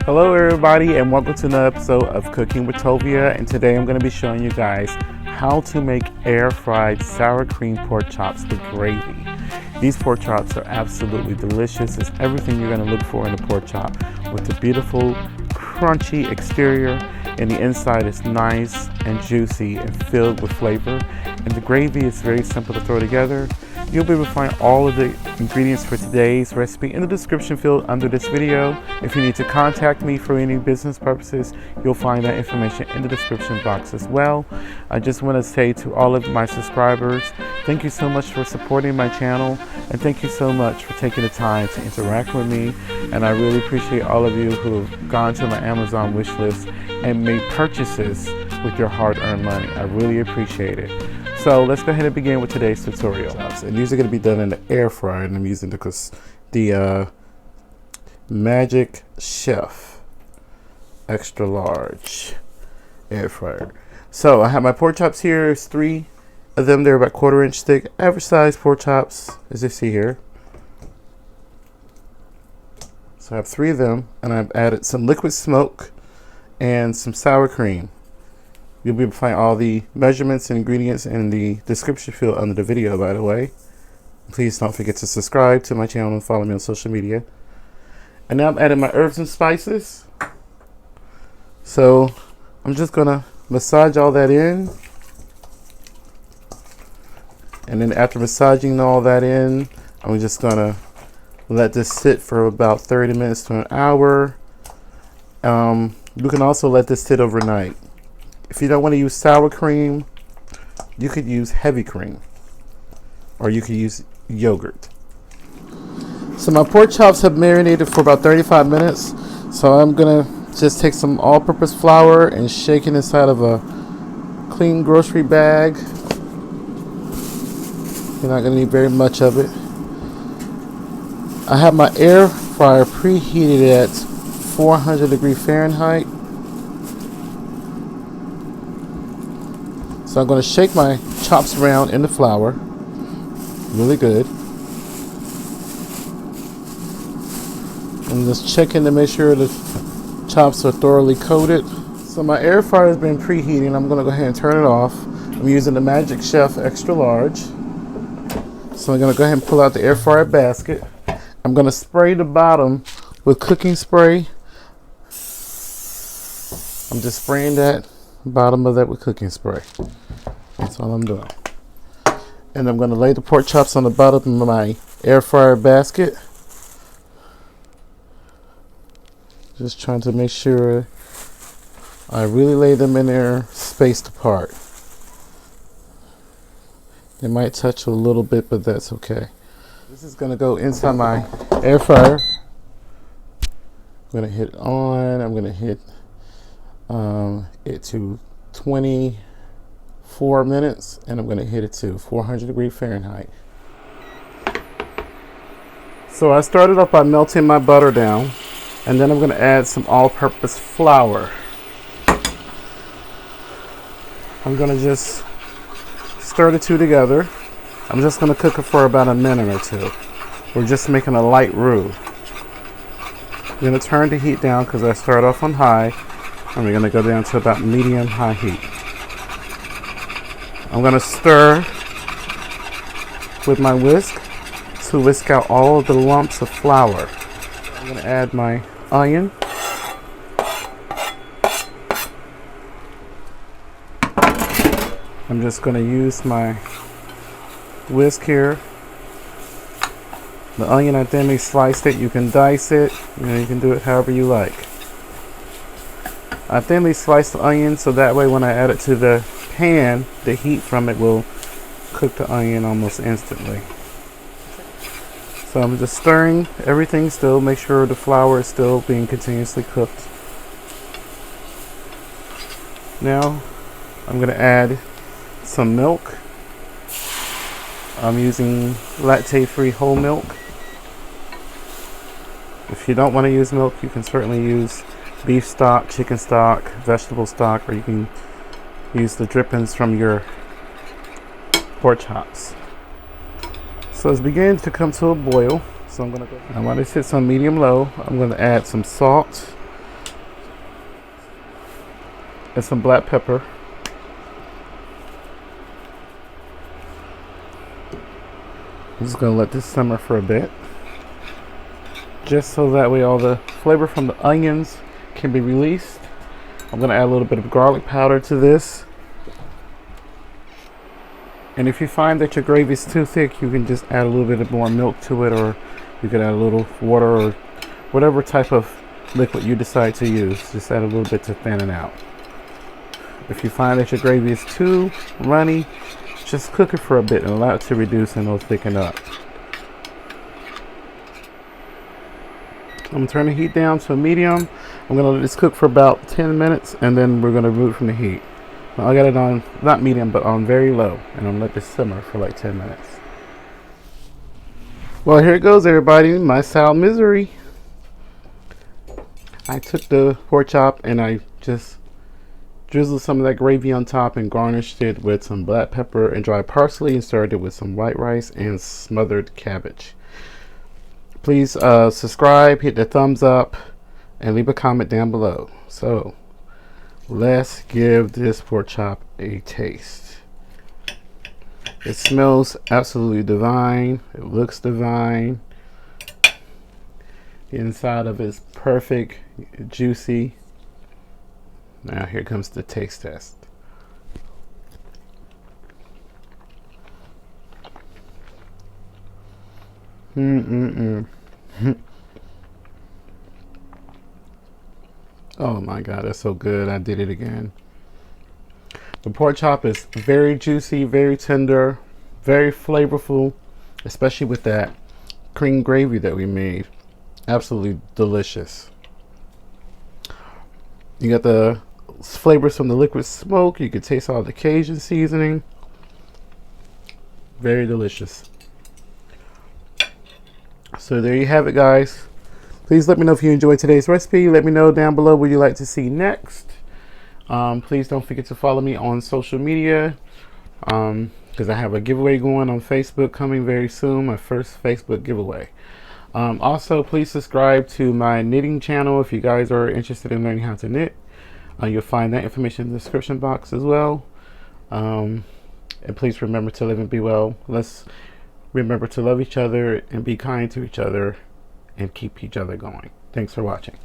Hello everybody, and welcome to another episode of Cooking with Tovia, and today I'm going to be showing you guys how to make air fried sour cream pork chops with gravy. These pork chops are absolutely delicious. It's everything you're going to look for in a pork chop, with the beautiful crunchy exterior and the inside is nice and juicy and filled with flavor, and the gravy is very simple to throw together. You'll be able to find all of the ingredients for today's recipe in the description field under this video. If you need to contact me for any business purposes, you'll find that information in the description box as well. I just want to say to all of my subscribers, thank you so much for supporting my channel, and thank you so much for taking the time to interact with me. And I really appreciate all of you who have gone to my Amazon wish list and made purchases with your hard-earned money. I really appreciate it. So let's go ahead and begin with today's tutorial. And these are going to be done in the air fryer, and I'm using the Magic Chef extra large air fryer. So I have my pork chops here. There's 3 of them. They're about 1/4 inch thick, average size pork chops, as you see here. So I have 3 of them, and I've added some liquid smoke and some sour cream. You'll be able to find all the measurements and ingredients in the description field under the video, by the way. Please don't forget to subscribe to my channel and follow me on social media. And now I'm adding my herbs and spices. So I'm just gonna massage all that in. And then after massaging all that in, I'm just gonna let this sit for about 30 minutes to an hour. You can also let this sit overnight. If you don't want to use sour cream, you could use heavy cream, or you could use yogurt. So my pork chops have marinated for about 35 minutes. So I'm gonna just take some all-purpose flour and shake it inside of a clean grocery bag. You're not gonna need very much of it. I have my air fryer preheated at 400 Fahrenheit. So I'm going to shake my chops around in the flour really good. I'm just checking to make sure the chops are thoroughly coated. So my air fryer has been preheating. I'm going to go ahead and turn it off. I'm using the Magic Chef extra large. So I'm going to go ahead and pull out the air fryer basket. I'm going to spray the bottom with cooking spray. I'm just spraying that bottom of that with cooking spray. That's all I'm doing. And I'm going to lay the pork chops on the bottom of my air fryer basket. Just trying to make sure I really lay them in there spaced apart. They might touch a little bit, but that's okay. This is going to go inside my air fryer. I'm going to hit on. I'm going to hit it to 24 minutes, and I'm going to hit it to 400 Fahrenheit. So I started off by melting my butter down, and then I'm going to add some all-purpose flour. I'm going to just stir the two together. I'm just going to cook it for about a minute or 2. We're just making a light roux. I'm going to turn the heat down because I started off on high, and we're going to go down to about medium-high heat. I'm going to stir with my whisk to whisk out all of the lumps of flour. I'm going to add my onion. I'm just going to use my whisk here. The onion, I thinly sliced it. You can dice it. You can do it however you like. I thinly sliced the onion so that way when I add it to the pan, the heat from it will cook the onion almost instantly. So I'm just stirring everything still. Make sure the flour is still being continuously cooked. Now I'm going to add some milk. I'm using lactate-free whole milk. If you don't want to use milk, you can certainly use beef stock, chicken stock, vegetable stock, or you can use the drippings from your pork chops. So it's beginning to come to a boil. So I'm gonna go. And while this hits on medium low, I'm gonna add some salt and some black pepper. I'm just gonna let this simmer for a bit, just so that way all the flavor from the onions can be released. I'm gonna add a little bit of garlic powder to this. And if you find that your gravy is too thick, you can just add a little bit more milk to it, or you can add a little water, or whatever type of liquid you decide to use. Just add a little bit to thin it out. If you find that your gravy is too runny, just cook it for a bit and allow it to reduce and it'll thicken up. I'm going to turn the heat down to a medium. I'm going to let this cook for about 10 minutes and then we're going to remove it from the heat. Now, I got it on, not medium, but on very low. And I'm going to let this simmer for like 10 minutes. Well, here it goes, everybody. My salad misery. I took the pork chop and I just drizzled some of that gravy on top and garnished it with some black pepper and dried parsley and served it with some white rice and smothered cabbage. Please subscribe, hit the thumbs up, and leave a comment down below. So let's give this pork chop a taste. It smells absolutely divine. It looks divine. The inside of it is perfect, juicy. Now here comes the taste test. Oh my God, that's so good. I did it again. The pork chop is very juicy, very tender, very flavorful, especially with that cream gravy that we made. Absolutely delicious. You got the flavors from the liquid smoke. You can taste all the Cajun seasoning. Very delicious. So there you have it, guys. Please let me know if you enjoyed today's recipe. Let me know down below what you'd like to see next. Please don't forget to follow me on social media, because I have a giveaway going on Facebook coming very soon, my first Facebook giveaway. Also, please subscribe to my knitting channel if you guys are interested in learning how to knit. You'll find that information in the description box as well. And please remember to live and be well. Let's remember to love each other and be kind to each other and keep each other going. Thanks for watching.